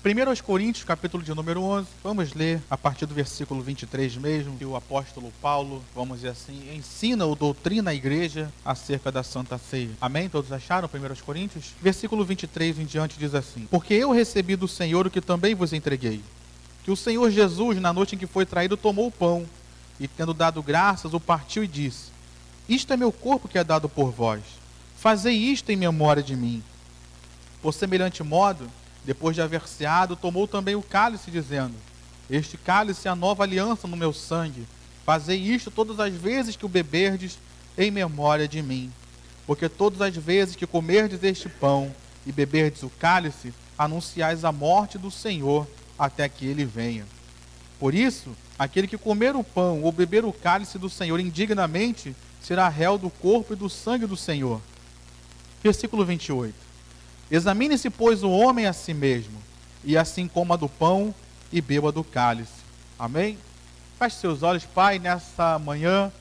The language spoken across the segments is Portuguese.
1 Coríntios, capítulo de número 11, vamos ler a partir do versículo 23 mesmo, que o apóstolo Paulo, vamos dizer assim, ensina ou doutrina à igreja acerca da Santa Ceia. Amém? Todos acharam 1 Coríntios? Versículo 23 em diante diz assim: Porque eu recebi do Senhor o que também vos entreguei, que o Senhor Jesus, na noite em que foi traído, tomou o pão, e tendo dado graças, o partiu e disse: Isto é meu corpo que é dado por vós. Fazei isto em memória de mim. Por semelhante modo, depois de haver ceado, tomou também o cálice, dizendo: Este cálice é a nova aliança no meu sangue. Fazei isto todas as vezes que o beberdes, em memória de mim. Porque todas as vezes que comerdes este pão e beberdes o cálice, anunciais a morte do Senhor até que ele venha. Por isso, aquele que comer o pão ou beber o cálice do Senhor indignamente, será réu do corpo e do sangue do Senhor. Versículo 28. Examine-se, pois, o homem a si mesmo, e assim coma do pão e beba do cálice. Amém? Feche seus olhos, Pai, nessa manhã.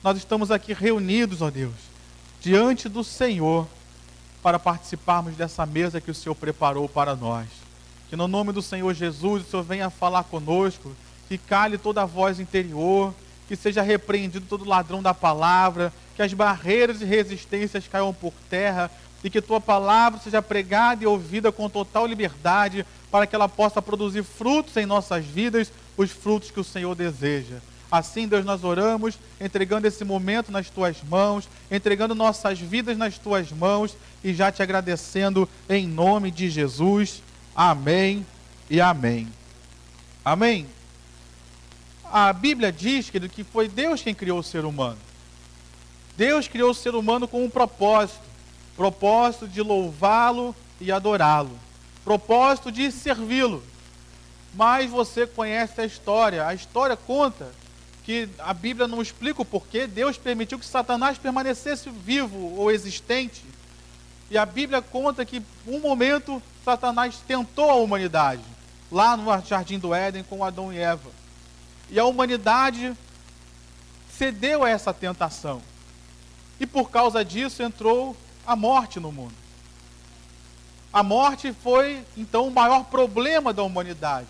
Nós estamos aqui reunidos, ó Deus, diante do Senhor, para participarmos dessa mesa que o Senhor preparou para nós. Que no nome do Senhor Jesus, o Senhor venha falar conosco, que cale toda a voz interior, que seja repreendido todo ladrão da palavra, que as barreiras e resistências caiam por terra, e que tua palavra seja pregada e ouvida com total liberdade, para que ela possa produzir frutos em nossas vidas, os frutos que o Senhor deseja. Assim, Deus, nós oramos, entregando esse momento nas tuas mãos, entregando nossas vidas nas tuas mãos, e já te agradecendo em nome de Jesus. Amém e amém. Amém. A Bíblia diz, querido, que foi Deus quem criou o ser humano. Deus criou o ser humano com um propósito de louvá-lo e adorá-lo, propósito de servi-lo. Mas você conhece a história conta que a Bíblia não explica o porquê Deus permitiu que Satanás permanecesse vivo ou existente. E a Bíblia conta que, um momento, Satanás tentou a humanidade, lá no Jardim do Éden com Adão e Eva. E a humanidade cedeu a essa tentação. E por causa disso entrou a morte no mundo. A morte foi, então, o maior problema da humanidade,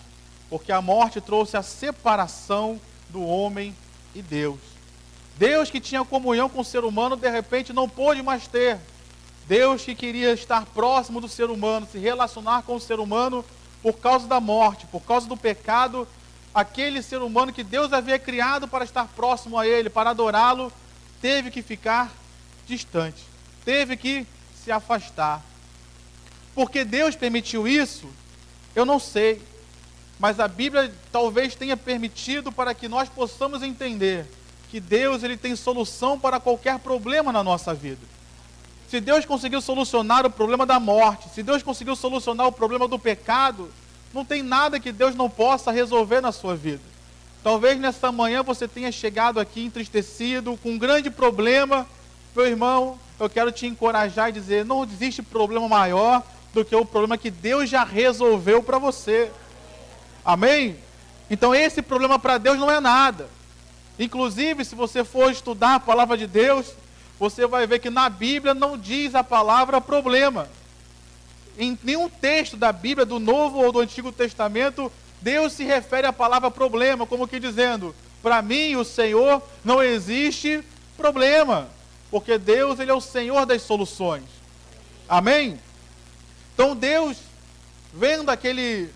porque a morte trouxe a separação do homem e Deus. Deus, que tinha comunhão com o ser humano, de repente não pôde mais ter. Deus, que queria estar próximo do ser humano, se relacionar com o ser humano, por causa da morte, por causa do pecado, aquele ser humano que Deus havia criado para estar próximo a ele, para adorá-lo, teve que ficar distante, teve que se afastar. Porque Deus permitiu isso? Eu não sei, mas a Bíblia talvez tenha permitido para que nós possamos entender que Deus, ele tem solução para qualquer problema na nossa vida. Se Deus conseguiu solucionar o problema da morte, se Deus conseguiu solucionar o problema do pecado, não tem nada que Deus não possa resolver na sua vida. Talvez nessa manhã você tenha chegado aqui entristecido, com um grande problema. Meu irmão, eu quero te encorajar e dizer, não existe problema maior do que o problema que Deus já resolveu para você. Amém? Então esse problema para Deus não é nada. Inclusive, se você for estudar a palavra de Deus, você vai ver que na Bíblia não diz a palavra problema. Em nenhum texto da Bíblia, do Novo ou do Antigo Testamento, Deus se refere à palavra problema, como que dizendo, para mim, o Senhor, não existe problema, porque Deus, ele é o Senhor das soluções. Amém? Então Deus, vendo aquele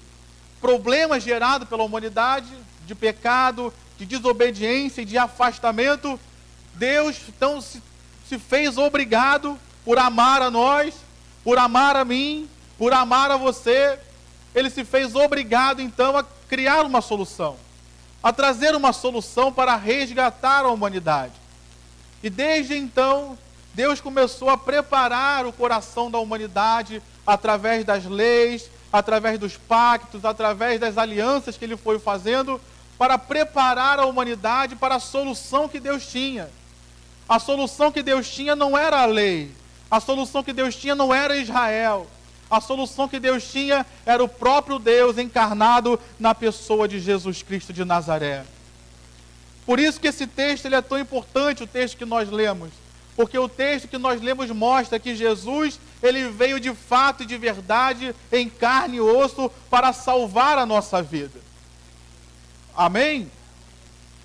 problema gerado pela humanidade, de pecado, de desobediência e de afastamento, Deus então se fez obrigado por amar a nós, por amar a mim, por amar a você. Ele se fez obrigado então a criar uma solução, a trazer uma solução para resgatar a humanidade. E desde então, Deus começou a preparar o coração da humanidade através das leis, através dos pactos, através das alianças que ele foi fazendo, para preparar a humanidade para a solução que Deus tinha. A solução que Deus tinha não era a lei. A solução que Deus tinha não era Israel. A solução que Deus tinha era o próprio Deus encarnado na pessoa de Jesus Cristo de Nazaré. Por isso que esse texto ele é tão importante, o texto que nós lemos. Porque o texto que nós lemos mostra que Jesus, ele veio de fato e de verdade, em carne e osso, para salvar a nossa vida. Amém?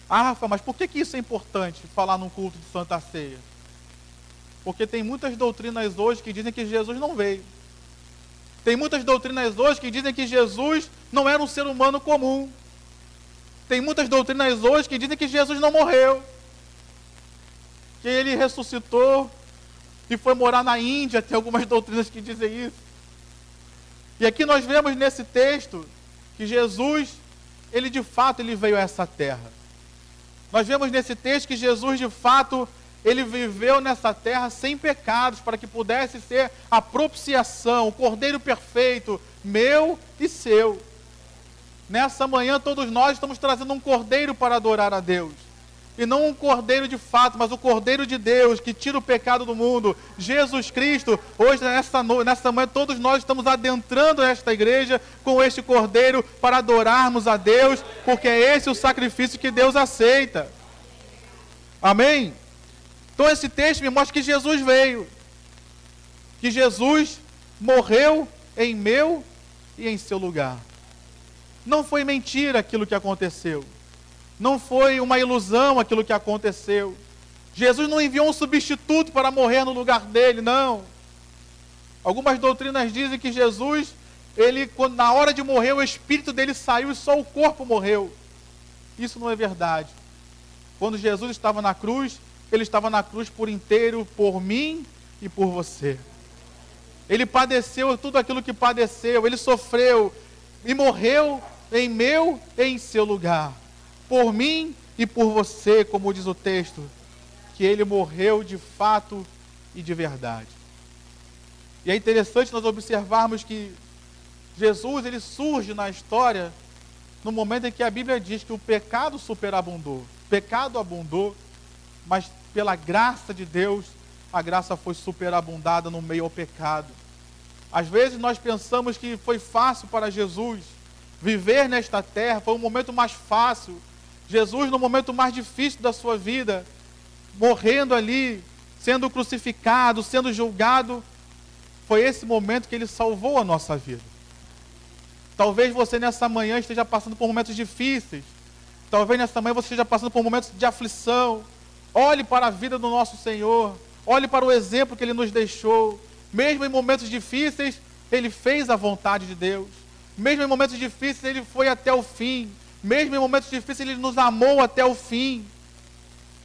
Ah, Rafa, mas por que isso é importante, falar num culto de Santa Ceia? Porque tem muitas doutrinas hoje que dizem que Jesus não veio. Tem muitas doutrinas hoje que dizem que Jesus não era um ser humano comum. Tem muitas doutrinas hoje que dizem que Jesus não morreu, que ele ressuscitou e foi morar na Índia. Tem algumas doutrinas que dizem isso. E aqui nós vemos nesse texto que Jesus, ele de fato ele veio a essa terra. Nós vemos nesse texto que Jesus de fato ele viveu nessa terra sem pecados, para que pudesse ser a propiciação, o Cordeiro perfeito, meu e seu. Nessa manhã todos nós estamos trazendo um cordeiro para adorar a Deus. E não um cordeiro de fato, mas o Cordeiro de Deus, que tira o pecado do mundo. Jesus Cristo, hoje nessa manhã todos nós estamos adentrando esta igreja com este cordeiro para adorarmos a Deus, porque é esse o sacrifício que Deus aceita. Amém? Então esse texto me mostra que Jesus veio. Que Jesus morreu em meu e em seu lugar. Não foi mentira aquilo que aconteceu. Não foi uma ilusão aquilo que aconteceu. Jesus não enviou um substituto para morrer no lugar dele, não. Algumas doutrinas dizem que Jesus, na hora de morrer, o espírito dele saiu e só o corpo morreu. Isso não é verdade. Quando Jesus estava na cruz, ele estava na cruz por inteiro, por mim e por você. Ele padeceu tudo aquilo que padeceu, ele sofreu e morreu em meu e em seu lugar, por mim e por você, como diz o texto, que ele morreu de fato e de verdade. E é interessante nós observarmos que Jesus, ele surge na história no momento em que a Bíblia diz que o pecado superabundou. O pecado abundou, mas pela graça de Deus, a graça foi superabundada no meio ao pecado. Às vezes nós pensamos que foi fácil para Jesus viver nesta terra, foi um momento mais fácil. Jesus, no momento mais difícil da sua vida, morrendo ali, sendo crucificado, sendo julgado, foi esse momento que ele salvou a nossa vida. Talvez você nessa manhã esteja passando por momentos difíceis. Talvez nessa manhã você esteja passando por momentos de aflição. Olhe para a vida do nosso Senhor. Olhe para o exemplo que Ele nos deixou. Mesmo em momentos difíceis, Ele fez a vontade de Deus. Mesmo em momentos difíceis, Ele foi até o fim. Mesmo em momentos difíceis, Ele nos amou até o fim.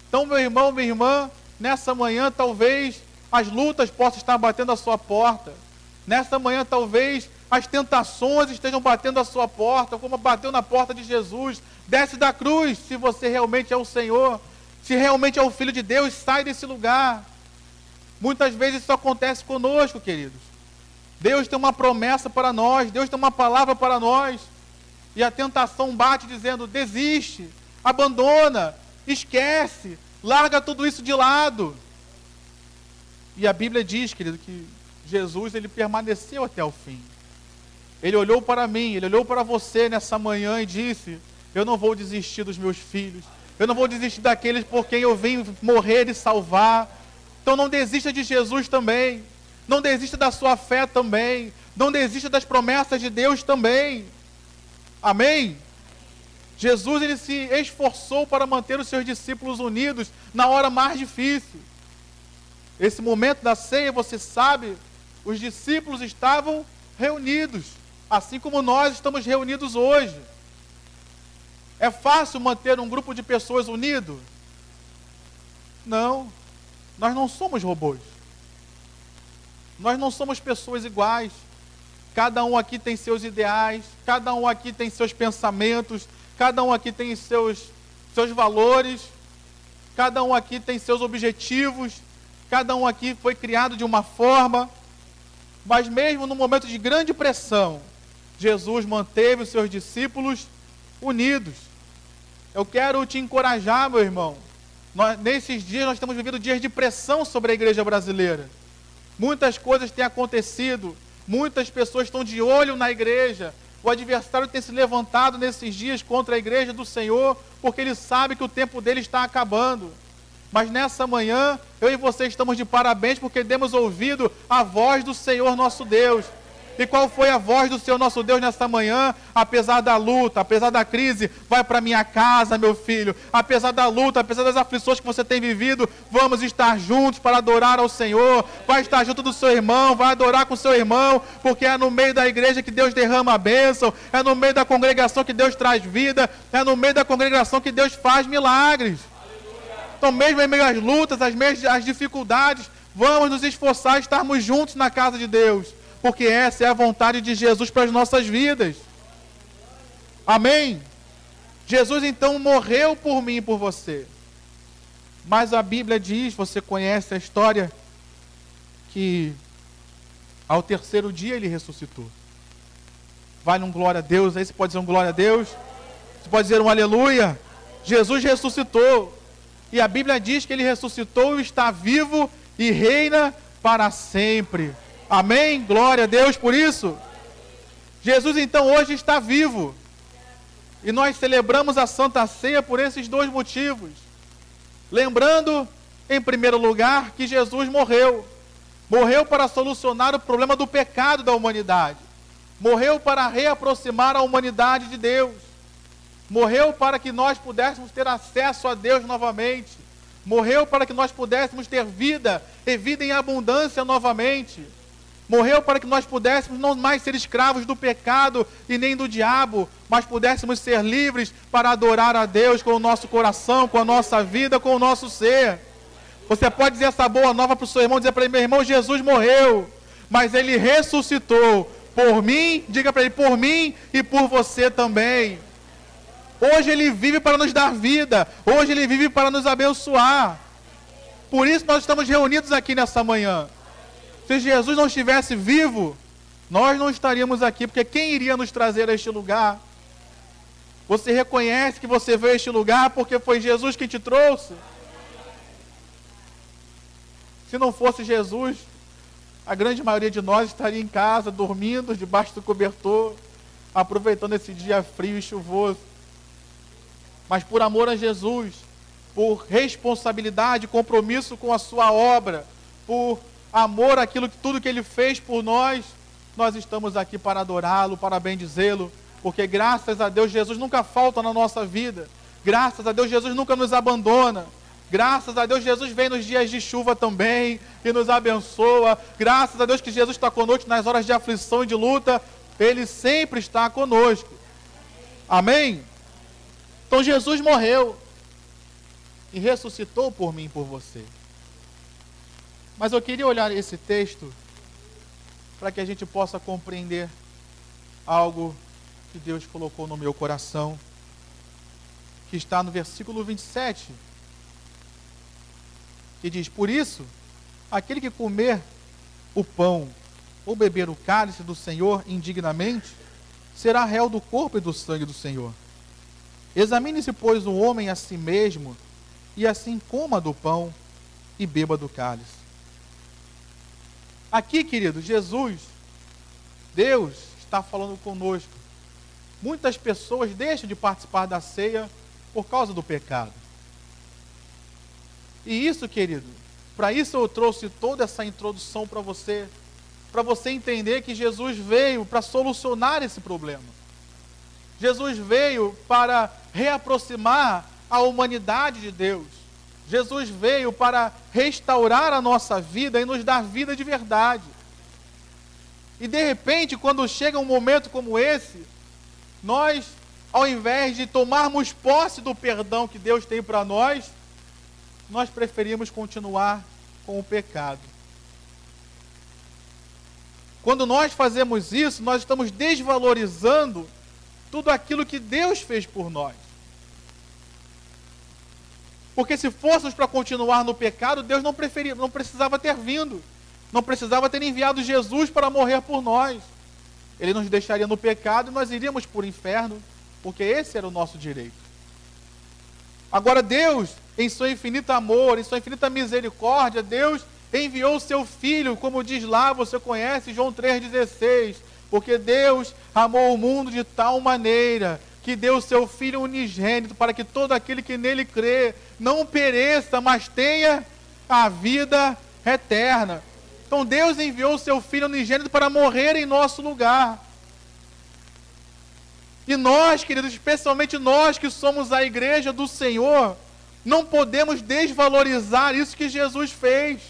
Então, meu irmão, minha irmã, nessa manhã talvez as lutas possam estar batendo a sua porta. Nessa manhã talvez as tentações estejam batendo a sua porta, como bateu na porta de Jesus. Desce da cruz, se você realmente é o Senhor. Se realmente é o Filho de Deus, sai desse lugar. Muitas vezes isso acontece conosco, queridos. Deus tem uma promessa para nós, Deus tem uma palavra para nós. E a tentação bate dizendo, desiste, abandona, esquece, larga tudo isso de lado. E a Bíblia diz, querido, que Jesus, ele permaneceu até o fim. Ele olhou para mim, ele olhou para você nessa manhã e disse, eu não vou desistir dos meus filhos. Eu não vou desistir daqueles por quem eu vim morrer e salvar. Então não desista de Jesus também. Não desista da sua fé também. Não desista das promessas de Deus também. Amém? Jesus, ele se esforçou para manter os seus discípulos unidos na hora mais difícil. Esse momento da ceia, você sabe, os discípulos estavam reunidos, assim como nós estamos reunidos hoje. É fácil manter um grupo de pessoas unido? Não. Nós não somos robôs. Nós não somos pessoas iguais. Cada um aqui tem seus ideais, cada um aqui tem seus pensamentos, cada um aqui tem seus valores, cada um aqui tem seus objetivos, cada um aqui foi criado de uma forma. Mas mesmo no momento de grande pressão, Jesus manteve os seus discípulos unidos. Eu quero te encorajar, meu irmão. Nesses dias nós estamos vivendo dias de pressão sobre a igreja brasileira. Muitas coisas têm acontecido, muitas pessoas estão de olho na igreja. O adversário tem se levantado nesses dias contra a igreja do Senhor, porque ele sabe que o tempo dele está acabando. Mas nessa manhã, eu e você estamos de parabéns porque demos ouvido à voz do Senhor nosso Deus. E qual foi a voz do Senhor nosso Deus nesta manhã? Apesar da luta, apesar da crise, vai para minha casa, meu filho. Apesar da luta, apesar das aflições que você tem vivido, vamos estar juntos para adorar ao Senhor. Vai estar junto do seu irmão, vai adorar com o seu irmão, porque é no meio da igreja que Deus derrama a bênção, é no meio da congregação que Deus traz vida, é no meio da congregação que Deus faz milagres. Então, mesmo em meio às lutas, às dificuldades, vamos nos esforçar e estarmos juntos na casa de Deus. Porque essa é a vontade de Jesus para as nossas vidas. Amém? Jesus então morreu por mim e por você. Mas a Bíblia diz, você conhece a história, que ao terceiro dia ele ressuscitou. Vale um glória a Deus aí? Você pode dizer um glória a Deus? Você pode dizer um aleluia? Jesus ressuscitou. E a Bíblia diz que ele ressuscitou e está vivo e reina para sempre. Amém? Glória a Deus por isso. Jesus então hoje está vivo. E nós celebramos a Santa Ceia por esses dois motivos. Lembrando, em primeiro lugar, que Jesus morreu. Morreu para solucionar o problema do pecado da humanidade. Morreu para reaproximar a humanidade de Deus. Morreu para que nós pudéssemos ter acesso a Deus novamente. Morreu para que nós pudéssemos ter vida e vida em abundância novamente. Morreu para que nós pudéssemos não mais ser escravos do pecado e nem do diabo, mas pudéssemos ser livres para adorar a Deus com o nosso coração, com a nossa vida, com o nosso ser. Você pode dizer essa boa nova para o seu irmão, dizer para ele: meu irmão, Jesus morreu, mas ele ressuscitou por mim, diga para ele, por mim e por você também. Hoje ele vive para nos dar vida, hoje ele vive para nos abençoar. Por isso nós estamos reunidos aqui nessa manhã. Se Jesus não estivesse vivo, nós não estaríamos aqui, porque quem iria nos trazer a este lugar? Você reconhece que você veio a este lugar porque foi Jesus que te trouxe? Se não fosse Jesus, a grande maioria de nós estaria em casa, dormindo, debaixo do cobertor, aproveitando esse dia frio e chuvoso. Mas por amor a Jesus, por responsabilidade, compromisso com a sua obra, por amor àquilo, tudo que Ele fez por nós, nós estamos aqui para adorá-lo, para bendizê-lo, porque graças a Deus Jesus nunca falta na nossa vida, graças a Deus Jesus nunca nos abandona, graças a Deus Jesus vem nos dias de chuva também e nos abençoa, graças a Deus que Jesus está conosco nas horas de aflição e de luta, Ele sempre está conosco. Amém? Então Jesus morreu e ressuscitou por mim e por você. Mas eu queria olhar esse texto para que a gente possa compreender algo que Deus colocou no meu coração, que está no versículo 27, que diz: por isso, aquele que comer o pão ou beber o cálice do Senhor indignamente, será réu do corpo e do sangue do Senhor. Examine-se, pois, o homem a si mesmo, e assim coma do pão e beba do cálice. Aqui, querido, Jesus, Deus está falando conosco. Muitas pessoas deixam de participar da ceia por causa do pecado. E isso, querido, para isso eu trouxe toda essa introdução para você entender que Jesus veio para solucionar esse problema. Jesus veio para reaproximar a humanidade de Deus. Jesus veio para restaurar a nossa vida e nos dar vida de verdade. E de repente, quando chega um momento como esse, nós, ao invés de tomarmos posse do perdão que Deus tem para nós preferimos continuar com o pecado. Quando nós fazemos isso, nós estamos desvalorizando tudo aquilo que Deus fez por nós. Porque se fôssemos para continuar no pecado, Deus não precisava ter vindo. Não precisava ter enviado Jesus para morrer por nós. Ele nos deixaria no pecado e nós iríamos para o inferno, porque esse era o nosso direito. Agora Deus, em seu infinito amor, em sua infinita misericórdia, Deus enviou o seu Filho, como diz lá, você conhece, João 3,16. Porque Deus amou o mundo de tal maneira que que deu o seu Filho unigênito, para que todo aquele que nele crê não pereça, mas tenha a vida eterna. Então Deus enviou o seu Filho unigênito para morrer em nosso lugar. E nós, queridos, especialmente nós que somos a igreja do Senhor, não podemos desvalorizar isso que Jesus fez.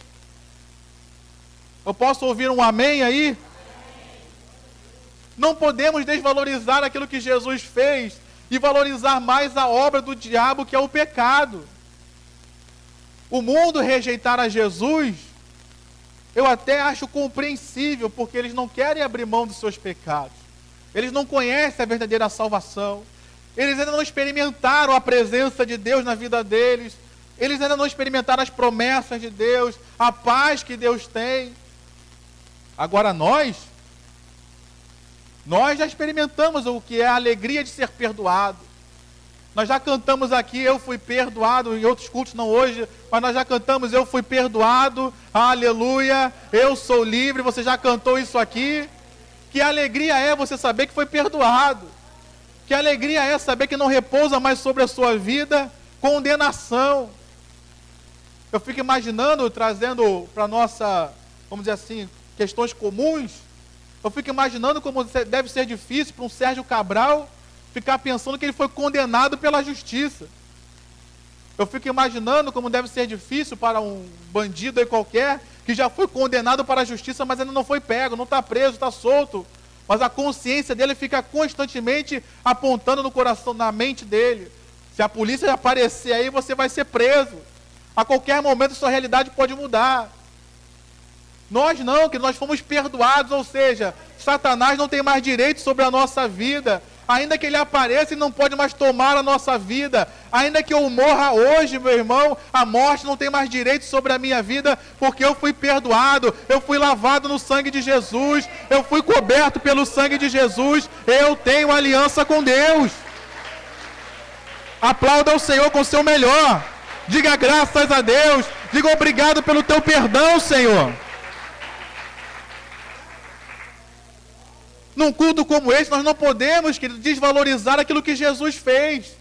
Eu posso ouvir um amém aí? Não podemos desvalorizar aquilo que Jesus fez e valorizar mais a obra do diabo, que é o pecado. O mundo rejeitar a Jesus, eu até acho compreensível, porque eles não querem abrir mão dos seus pecados. Eles não conhecem a verdadeira salvação. Eles ainda não experimentaram a presença de Deus na vida deles. Eles ainda não experimentaram as promessas de Deus, a paz que Deus tem. Agora nós já experimentamos o que é a alegria de ser perdoado. Nós já cantamos aqui, eu fui perdoado, em outros cultos não hoje, mas nós já cantamos, eu fui perdoado, aleluia, eu sou livre. Você já cantou isso aqui? Que alegria é você saber que foi perdoado. Que alegria é saber que não repousa mais sobre a sua vida condenação. Eu fico imaginando, trazendo para nossa, vamos dizer assim, questões comuns, eu fico imaginando como deve ser difícil para um Sérgio Cabral ficar pensando que ele foi condenado pela justiça. Eu fico imaginando como deve ser difícil para um bandido aí qualquer, que já foi condenado para a justiça, mas ainda não foi pego, não está preso, está solto. Mas a consciência dele fica constantemente apontando no coração, na mente dele. Se a polícia aparecer aí, você vai ser preso. A qualquer momento sua realidade pode mudar. Nós não, que nós fomos perdoados, ou seja, Satanás não tem mais direito sobre a nossa vida. Ainda que ele apareça, ele não pode mais tomar a nossa vida. Ainda que eu morra hoje, meu irmão, a morte não tem mais direito sobre a minha vida, porque eu fui perdoado, eu fui lavado no sangue de Jesus, eu fui coberto pelo sangue de Jesus, eu tenho aliança com Deus. Aplauda o Senhor com o seu melhor. Diga graças a Deus. Diga obrigado pelo teu perdão, Senhor. Num culto como esse, nós não podemos, querido, desvalorizar aquilo que Jesus fez.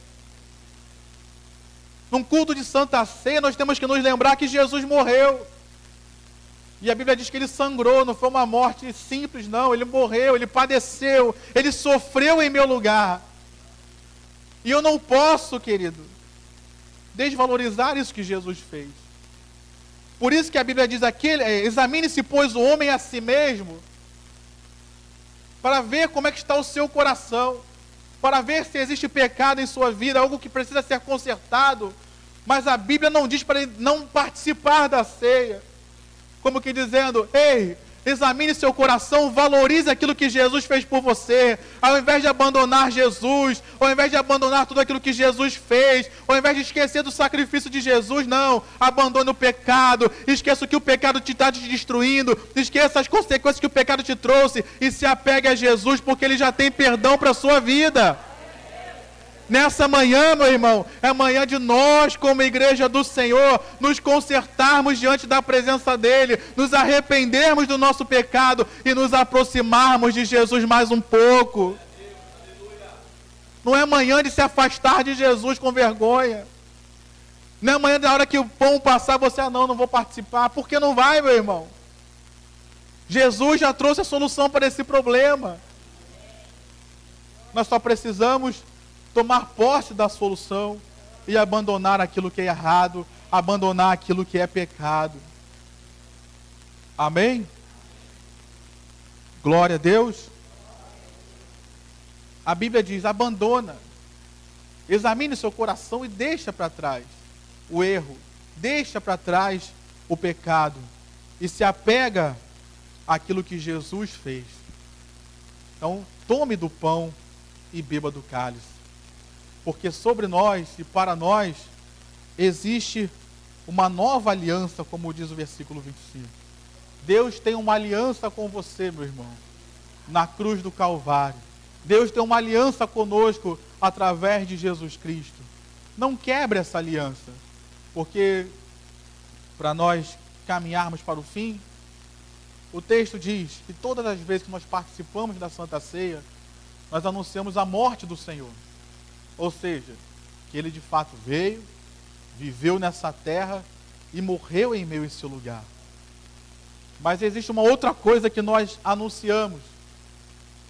Num culto de Santa Ceia, nós temos que nos lembrar que Jesus morreu. E a Bíblia diz que ele sangrou, não foi uma morte simples, não. Ele morreu, ele padeceu, ele sofreu em meu lugar. E eu não posso, querido, desvalorizar isso que Jesus fez. Por isso que a Bíblia diz aqui, examine-se, pois, o homem a si mesmo, para ver como é que está o seu coração, para ver se existe pecado em sua vida, algo que precisa ser consertado. Mas a Bíblia não diz para ele não participar da ceia, como que dizendo, ei, examine seu coração, valorize aquilo que Jesus fez por você. Ao invés de abandonar Jesus, ao invés de abandonar tudo aquilo que Jesus fez, ao invés de esquecer do sacrifício de Jesus, não, abandone o pecado, esqueça o que o pecado está te destruindo, esqueça as consequências que o pecado te trouxe e se apegue a Jesus, porque Ele já tem perdão para a sua vida. Nessa manhã, meu irmão, é manhã de nós, como igreja do Senhor, nos consertarmos diante da presença dEle, nos arrependermos do nosso pecado e nos aproximarmos de Jesus mais um pouco. Não é manhã de se afastar de Jesus com vergonha. Não é manhã da hora que o pão passar, você, não vou participar. Por que não vai, meu irmão? Jesus já trouxe a solução para esse problema. Nós só precisamos tomar posse da solução e abandonar aquilo que é errado, abandonar aquilo que é pecado. Amém? Glória a Deus. A Bíblia diz, abandona, examine seu coração e deixa para trás o erro, deixa para trás o pecado e se apega àquilo que Jesus fez. Então, tome do pão e beba do cálice. Porque sobre nós e para nós existe uma nova aliança, como diz o versículo 25. Deus tem uma aliança com você, meu irmão, na cruz do Calvário. Deus tem uma aliança conosco através de Jesus Cristo. Não quebre essa aliança, porque para nós caminharmos para o fim, o texto diz que todas as vezes que nós participamos da Santa Ceia, nós anunciamos a morte do Senhor. Ou seja, que ele de fato veio, viveu nessa terra e morreu em meio a esse lugar. Mas existe uma outra coisa que nós anunciamos.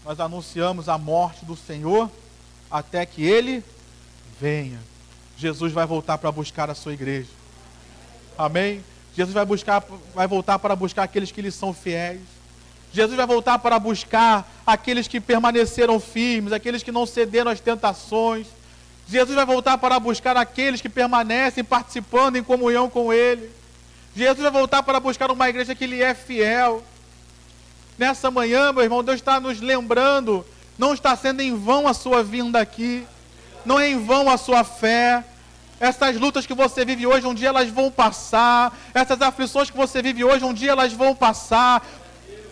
Nós anunciamos a morte do Senhor até que Ele venha. Jesus vai voltar para buscar a sua igreja. Amém? Jesus vai voltar para buscar aqueles que lhe são fiéis. Jesus vai voltar para buscar aqueles que permaneceram firmes, aqueles que não cederam às tentações. Jesus vai voltar para buscar aqueles que permanecem participando em comunhão com Ele. Jesus vai voltar para buscar uma igreja que lhe é fiel. Nessa manhã, meu irmão, Deus está nos lembrando, não está sendo em vão a sua vinda aqui, não é em vão a sua fé. Essas lutas que você vive hoje, um dia elas vão passar. Essas aflições que você vive hoje, um dia elas vão passar.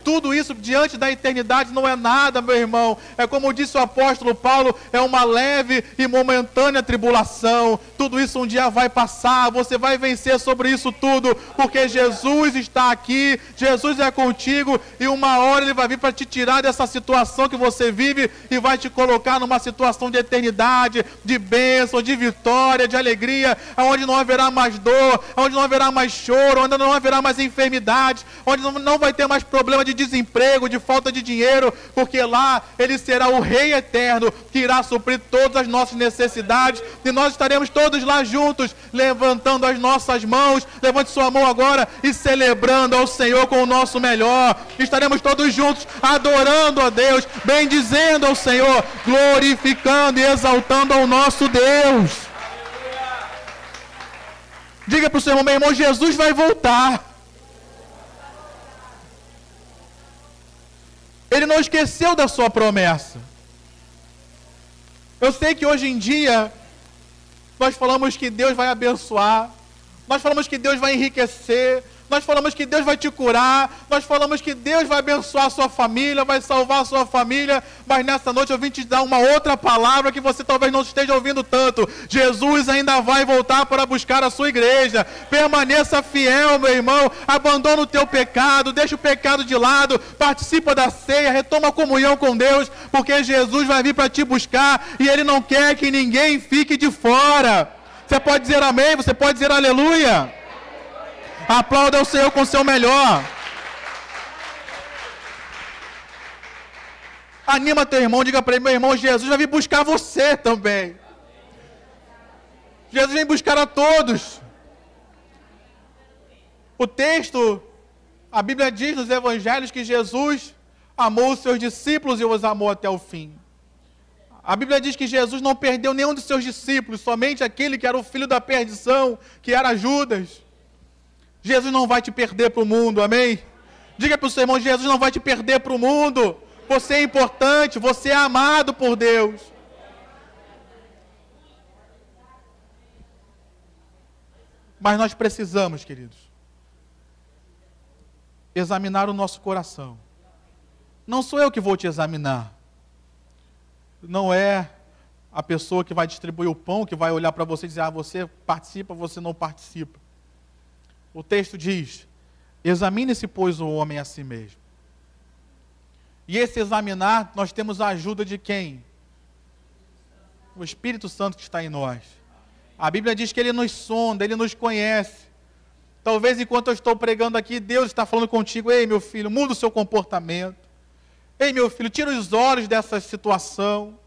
Tudo isso diante da eternidade não é nada, meu irmão. É como disse o apóstolo Paulo, é uma leve e momentânea tribulação. Tudo isso um dia vai passar, você vai vencer sobre isso tudo, porque Jesus está aqui, Jesus é contigo, e uma hora Ele vai vir para te tirar dessa situação que você vive e vai te colocar numa situação de eternidade, de bênção, de vitória, de alegria, onde não haverá mais dor, onde não haverá mais choro, onde não haverá mais enfermidade, onde não vai ter mais problema de desemprego, de falta de dinheiro, porque lá Ele será o Rei eterno, que irá suprir todas as nossas necessidades, e nós estaremos todos lá juntos, levantando as nossas mãos. Levante sua mão agora e celebrando ao Senhor com o nosso melhor. Estaremos todos juntos, adorando a Deus, bendizendo ao Senhor, glorificando e exaltando ao nosso Deus. Diga para o seu irmão, meu irmão, Jesus vai voltar. Ele não esqueceu da sua promessa. Eu sei que hoje em dia nós falamos que Deus vai abençoar, nós falamos que Deus vai enriquecer, nós falamos que Deus vai te curar, nós falamos que Deus vai abençoar a sua família, vai salvar a sua família, mas nessa noite eu vim te dar uma outra palavra que você talvez não esteja ouvindo tanto. Jesus ainda vai voltar para buscar a sua igreja. Permaneça fiel, meu irmão, abandona o teu pecado, deixa o pecado de lado, participa da ceia, retoma a comunhão com Deus, porque Jesus vai vir para te buscar e Ele não quer que ninguém fique de fora. Você pode dizer amém, você pode dizer aleluia. Aplauda o Senhor com o seu melhor. Anima teu irmão, diga para ele, meu irmão, Jesus vai vir buscar você também. Jesus vem buscar a todos. O texto, a Bíblia diz nos evangelhos que Jesus amou os seus discípulos e os amou até o fim. A Bíblia diz que Jesus não perdeu nenhum dos seus discípulos, somente aquele que era o filho da perdição, que era Judas. Jesus não vai te perder para o mundo, amém? Diga para o seu irmão, Jesus não vai te perder para o mundo. Você é importante, você é amado por Deus. Mas nós precisamos, queridos, examinar o nosso coração. Não sou eu que vou te examinar. Não é a pessoa que vai distribuir o pão, que vai olhar para você e dizer, você participa, você não participa. O texto diz, examine-se, pois, o homem a si mesmo. E esse examinar, nós temos a ajuda de quem? O Espírito Santo que está em nós. A Bíblia diz que Ele nos sonda, Ele nos conhece. Talvez enquanto eu estou pregando aqui, Deus está falando contigo, ei meu filho, muda o seu comportamento. Ei meu filho, tira os olhos dessa situação.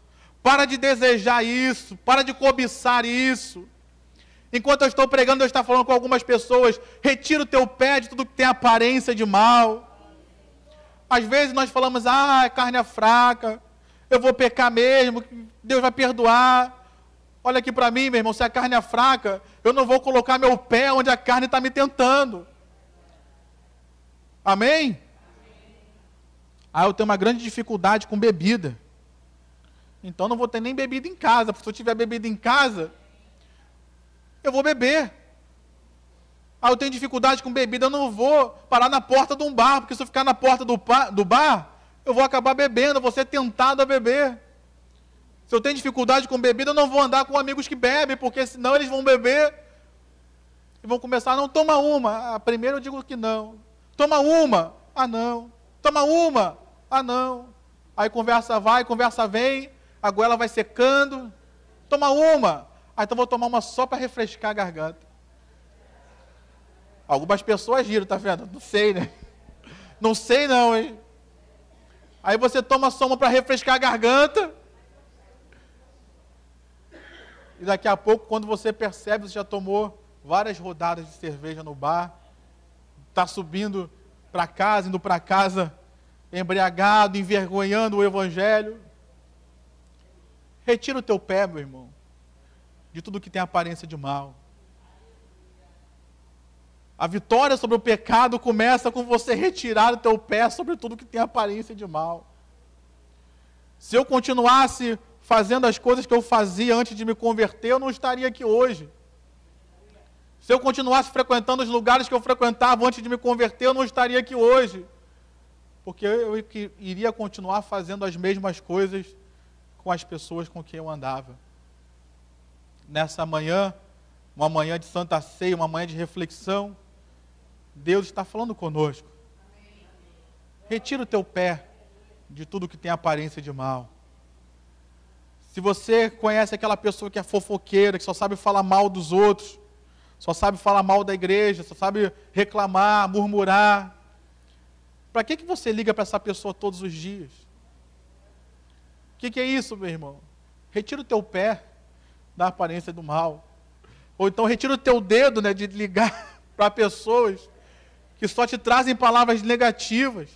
Para de desejar isso, para de cobiçar isso. Enquanto eu estou pregando, Deus está falando com algumas pessoas, retira o teu pé de tudo que tem aparência de mal. Às vezes nós falamos, a carne é fraca, eu vou pecar mesmo, Deus vai perdoar. Olha aqui para mim, meu irmão, se a carne é fraca, eu não vou colocar meu pé onde a carne está me tentando. Amém? Eu tenho uma grande dificuldade com bebida. Então não vou ter nem bebida em casa, porque se eu tiver bebida em casa, eu vou beber. Eu tenho dificuldade com bebida, eu não vou parar na porta de um bar, porque se eu ficar na porta do bar, eu vou acabar bebendo, eu vou ser tentado a beber. Se eu tenho dificuldade com bebida, eu não vou andar com amigos que bebem, porque senão eles vão beber e vão começar, não, toma uma. Primeiro eu digo que não. Toma uma. Não. Toma uma. Não. Aí conversa vai, conversa vem, a goela vai secando, Toma uma. Ah, então vou tomar uma só para refrescar a garganta. Algumas pessoas giram, tá vendo? Não sei, né? Não sei não, hein? Aí você toma só uma para refrescar a garganta. E daqui a pouco, quando você percebe, você já tomou várias rodadas de cerveja no bar. Está subindo para casa, indo para casa, embriagado, envergonhando o Evangelho. Retira o teu pé, meu irmão, de tudo que tem aparência de mal. A vitória sobre o pecado começa com você retirar o teu pé sobre tudo que tem aparência de mal. Se eu continuasse fazendo as coisas que eu fazia antes de me converter, eu não estaria aqui hoje. Se eu continuasse frequentando os lugares que eu frequentava antes de me converter, eu não estaria aqui hoje. Porque eu iria continuar fazendo as mesmas coisas com as pessoas com quem eu andava. Nessa manhã, uma manhã de Santa Ceia, uma manhã de reflexão, Deus está falando conosco. Retira o teu pé de tudo que tem aparência de mal. Se você conhece aquela pessoa que é fofoqueira, que só sabe falar mal dos outros, só sabe falar mal da igreja, só sabe reclamar, murmurar, para que você liga para essa pessoa todos os dias? O que é isso, meu irmão? Retira o teu pé da aparência do mal. Ou então retira o teu dedo, né, de ligar para pessoas que só te trazem palavras negativas.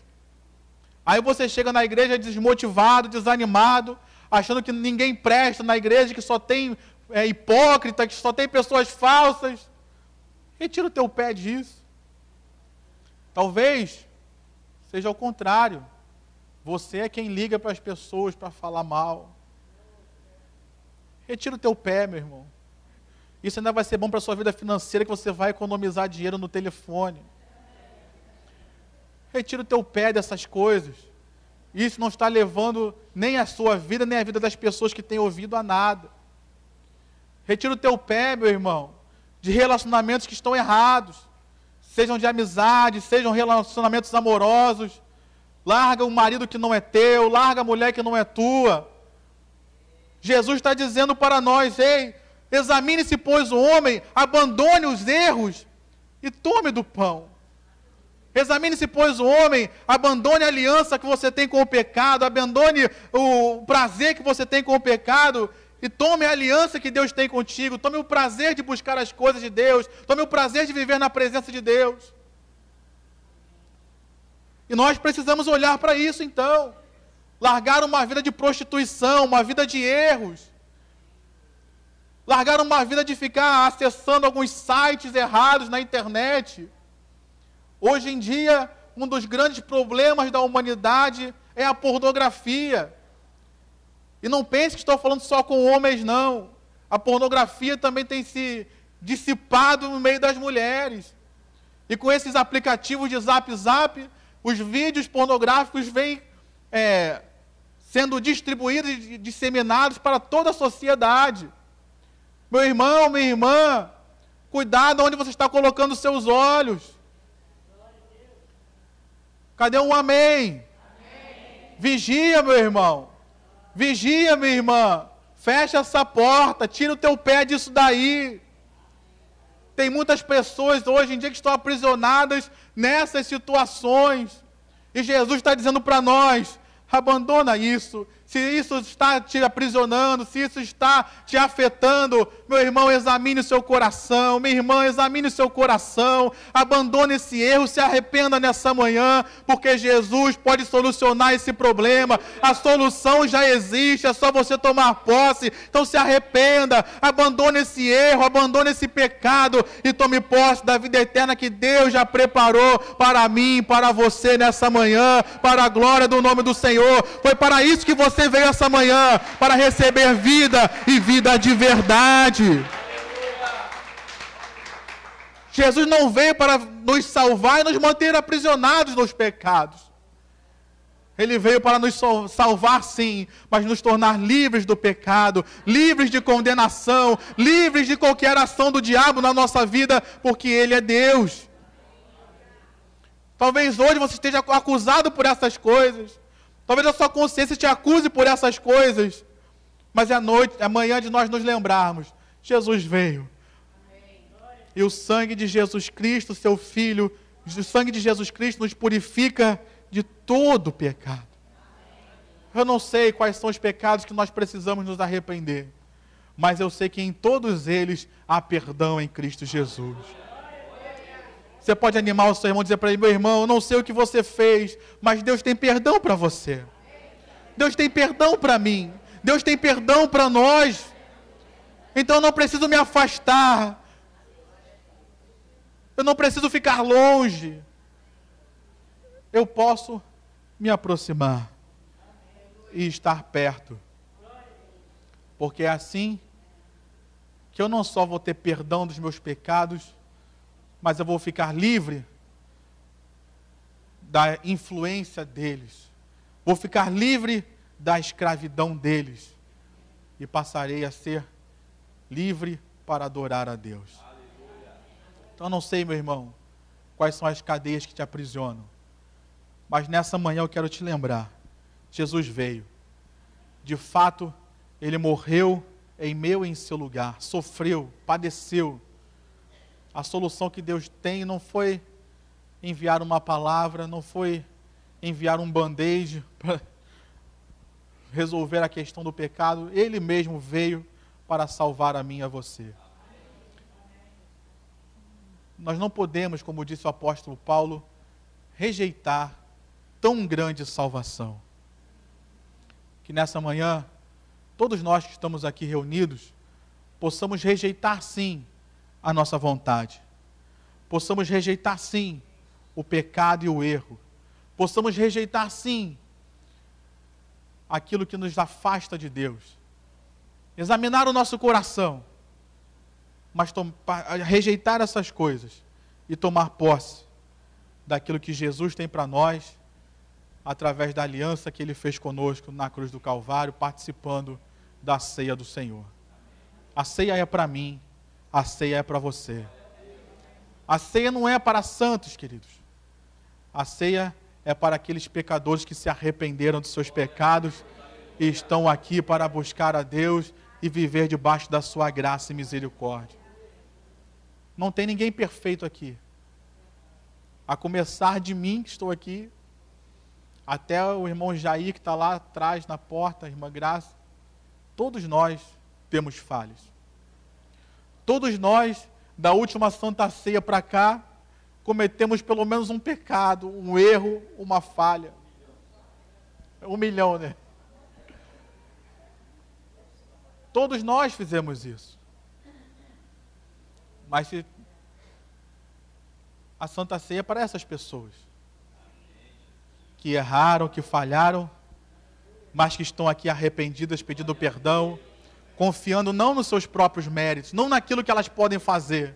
Aí você chega na igreja desmotivado, desanimado, achando que ninguém presta na igreja, que só tem hipócrita, que só tem pessoas falsas. Retira o teu pé disso. Talvez seja o contrário. Você é quem liga para as pessoas para falar mal. Retira o teu pé, meu irmão. Isso ainda vai ser bom para a sua vida financeira, que você vai economizar dinheiro no telefone. Retira o teu pé dessas coisas. Isso não está levando nem a sua vida, nem a vida das pessoas que têm ouvido a nada. Retira o teu pé, meu irmão, de relacionamentos que estão errados. Sejam de amizade, sejam relacionamentos amorosos. Larga o marido que não é teu, larga a mulher que não é tua. Jesus está dizendo para nós, ei, examine-se, pois, o homem, abandone os erros e tome do pão. Examine-se, pois, o homem, abandone a aliança que você tem com o pecado, abandone o prazer que você tem com o pecado e tome a aliança que Deus tem contigo, tome o prazer de buscar as coisas de Deus, tome o prazer de viver na presença de Deus. E nós precisamos olhar para isso, então. Largar uma vida de prostituição, uma vida de erros. Largar uma vida de ficar acessando alguns sites errados na internet. Hoje em dia, um dos grandes problemas da humanidade é a pornografia. E não pense que estou falando só com homens, não. A pornografia também tem se dissipado no meio das mulheres. E com esses aplicativos de zap, os vídeos pornográficos vêm sendo distribuídos e disseminados para toda a sociedade. Meu irmão, minha irmã, cuidado onde você está colocando os seus olhos. Cadê um amém? Vigia, meu irmão. Vigia, minha irmã. Fecha essa porta, tira o teu pé disso daí. Tem muitas pessoas hoje em dia que estão aprisionadas nessas situações. E Jesus está dizendo para nós, abandona isso. Se isso está te aprisionando, se isso está te afetando, meu irmão, examine o seu coração, minha irmã, examine o seu coração, abandone esse erro, se arrependa nessa manhã, porque Jesus pode solucionar esse problema, a solução já existe, é só você tomar posse. Então se arrependa, abandone esse erro, abandone esse pecado e tome posse da vida eterna que Deus já preparou para mim, para você nessa manhã, para a glória do nome do Senhor. Foi para isso que você veio essa manhã, para receber vida e vida de verdade. Jesus não veio para nos salvar e nos manter aprisionados nos pecados. Ele veio para nos salvar, sim, mas nos tornar livres do pecado, livres de condenação, livres de qualquer ação do diabo na nossa vida, porque Ele é Deus. Talvez hoje você esteja acusado por essas coisas. Talvez a sua consciência te acuse por essas coisas. Mas é amanhã de nós nos lembrarmos, Jesus veio. E o sangue de Jesus Cristo, seu Filho, o sangue de Jesus Cristo nos purifica de todo pecado. Eu não sei quais são os pecados que nós precisamos nos arrepender, mas eu sei que em todos eles há perdão em Cristo Jesus. Você pode animar o seu irmão e dizer para ele: meu irmão, eu não sei o que você fez, mas Deus tem perdão para você. Deus tem perdão para mim. Deus tem perdão para nós. Então eu não preciso me afastar. Eu não preciso ficar longe. Eu posso me aproximar e estar perto. Porque é assim que eu não só vou ter perdão dos meus pecados, mas eu vou ficar livre da influência deles. Vou ficar livre da escravidão deles. E passarei a ser livre para adorar a Deus. Então eu não sei, meu irmão, quais são as cadeias que te aprisionam. Mas nessa manhã eu quero te lembrar. Jesus veio. De fato, Ele morreu em meu e em seu lugar. Sofreu, padeceu. A solução que Deus tem não foi enviar uma palavra, não foi enviar um band-aid para resolver a questão do pecado. Ele mesmo veio para salvar a mim e a você. Nós não podemos, como disse o apóstolo Paulo, rejeitar tão grande salvação. Que nessa manhã, todos nós que estamos aqui reunidos, possamos rejeitar sim a nossa vontade. Possamos rejeitar sim o pecado e o erro. Possamos rejeitar sim aquilo que nos afasta de Deus. Examinar o nosso coração, mas rejeitar essas coisas e tomar posse daquilo que Jesus tem para nós, através da aliança que Ele fez conosco na cruz do Calvário, participando da ceia do Senhor. A ceia é para mim, a ceia é para você. A ceia não é para santos, queridos. A ceia é para aqueles pecadores que se arrependeram dos seus pecados e estão aqui para buscar a Deus e viver debaixo da sua graça e misericórdia. Não tem ninguém perfeito aqui. A começar de mim, que estou aqui, até o irmão Jair, que está lá atrás, na porta, a irmã Graça. Todos nós temos falhas. Todos nós, da última Santa Ceia para cá, cometemos pelo menos um pecado, um erro, uma falha. 1 milhão, né? Todos nós fizemos isso. Mas a Santa Ceia é para essas pessoas que erraram, que falharam, mas que estão aqui arrependidas, pedindo perdão, confiando não nos seus próprios méritos, não naquilo que elas podem fazer,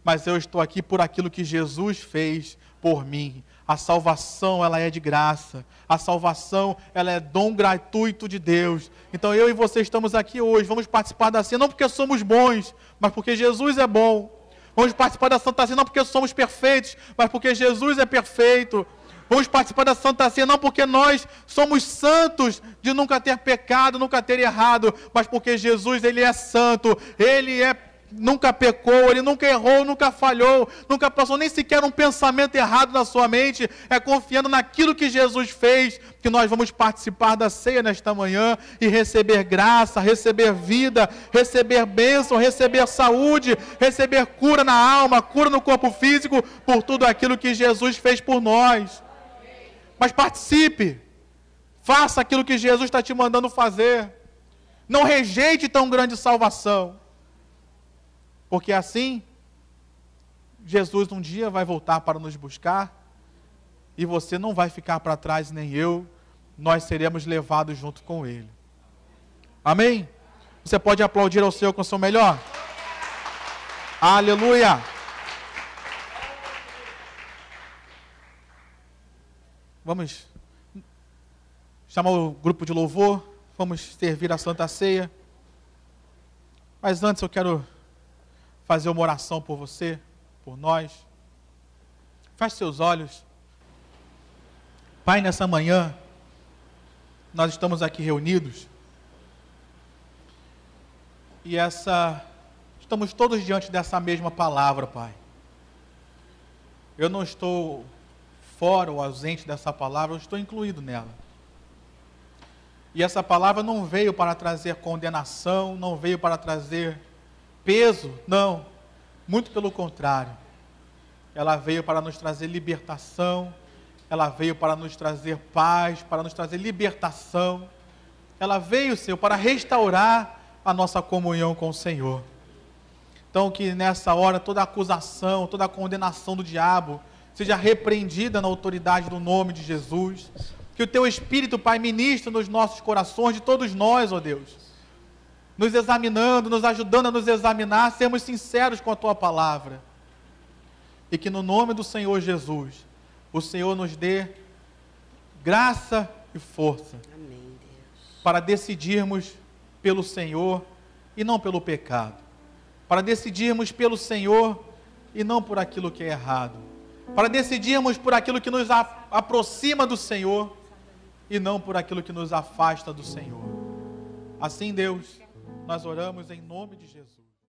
mas eu estou aqui por aquilo que Jesus fez por mim. A salvação, ela é de graça. A salvação, ela é dom gratuito de Deus. Então eu e você estamos aqui hoje, vamos participar da ceia, não porque somos bons, mas porque Jesus é bom. Vamos participar da Santa Ceia não porque somos perfeitos, mas porque Jesus é perfeito. Vamos participar da Santa Ceia não porque nós somos santos de nunca ter pecado, nunca ter errado, mas porque Jesus, Ele é santo, nunca pecou, Ele nunca errou, nunca falhou, nunca passou nem sequer um pensamento errado na sua mente. É confiando naquilo que Jesus fez que nós vamos participar da ceia nesta manhã e receber graça, receber vida, receber bênção, receber saúde, receber cura na alma, cura no corpo físico, por tudo aquilo que Jesus fez por nós. Mas participe, faça aquilo que Jesus está te mandando fazer. Não rejeite tão grande salvação. Porque assim, Jesus um dia vai voltar para nos buscar, e você não vai ficar para trás, nem eu, nós seremos levados junto com Ele. Amém? Você pode aplaudir ao Senhor com o seu melhor? Aleluia! Vamos chamar o grupo de louvor, vamos servir a Santa Ceia. Mas antes eu quero fazer uma oração por você, por nós. Feche seus olhos. Pai, nessa manhã, nós estamos aqui reunidos E estamos todos diante dessa mesma palavra, Pai. Eu não estou fora ou ausente dessa palavra, eu estou incluído nela. E essa palavra não veio para trazer condenação, não veio para trazer peso, não. Muito pelo contrário. Ela veio para nos trazer libertação, ela veio para nos trazer paz, para nos trazer libertação. Ela veio, Senhor, para restaurar a nossa comunhão com o Senhor. Então, que nessa hora toda acusação, toda condenação do diabo seja repreendida na autoridade do nome de Jesus. Que o Teu Espírito, Pai, ministre nos nossos corações, de todos nós, ó Deus, nos examinando, nos ajudando a nos examinar, sermos sinceros com a Tua palavra. E que no nome do Senhor Jesus, o Senhor nos dê graça e força. Amém, Deus. Para decidirmos pelo Senhor e não pelo pecado. Para decidirmos pelo Senhor e não por aquilo que é errado. Para decidirmos por aquilo que nos aproxima do Senhor e não por aquilo que nos afasta do Senhor. Assim, Deus, nós oramos em nome de Jesus.